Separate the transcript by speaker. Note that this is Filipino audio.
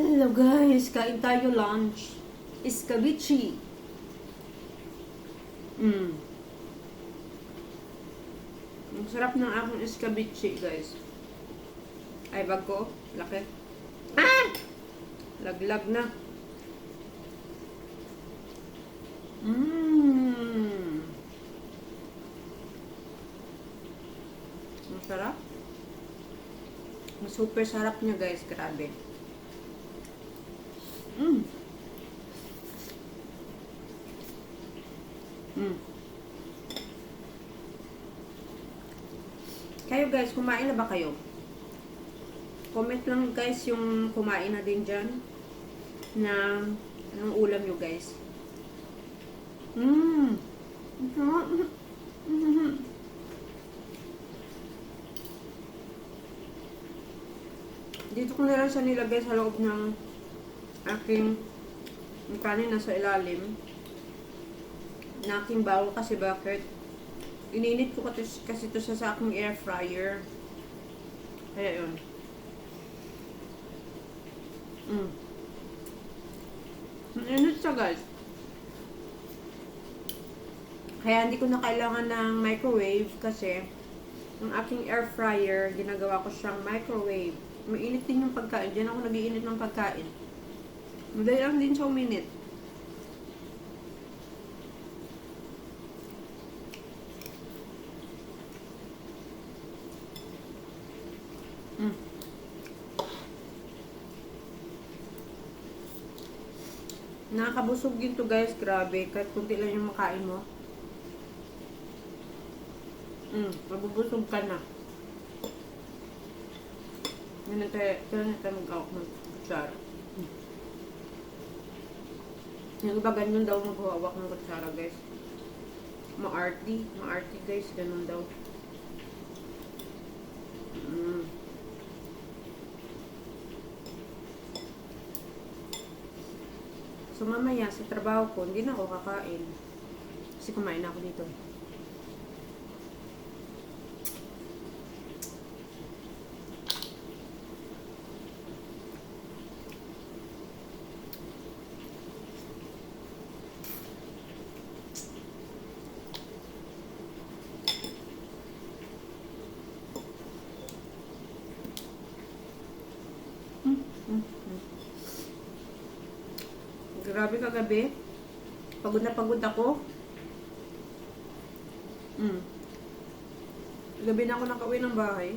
Speaker 1: Hello guys, kain tayo lunch. Escabeche. Ang sarap ng aking escabeche guys. Ay, bag ko. Laki. Ah! Laglag na. Ang sarap. Super sarap niya guys. Grabe. Kayo guys, kumain na ba kayo? Comment lang guys yung kumain na din dyan. Na anong ulam nyo guys. Dito ko na lang siya nilagay sa loob ng aking kanin nasa ilalim na aking bowl kasi bakit ininit ko kasi ito sa aking air fryer. Kaya yun. Init siya guys. Kaya hindi ko na kailangan ng microwave kasi ang aking air fryer ginagawa ko siyang microwave. Mainit din yung pagkain. Diyan ako nag-iinit ng pagkain. Madali lang din siya uminit. Nakakabusog din to guys. Grabe. Kahit kunti lang yung makain mo. Mabubusog ka na. Yan natin mag-awak ng kutsara. Yung iba ganyan daw mag-awak ng kutsara guys. Maarty guys. Ganun daw. So mamaya sa trabaho ko, hindi na ako kakain. Kasi kumain ako dito. Grabe kagabi. Pagod na pagod ako. Gabi na ako nakauwi ng bahay.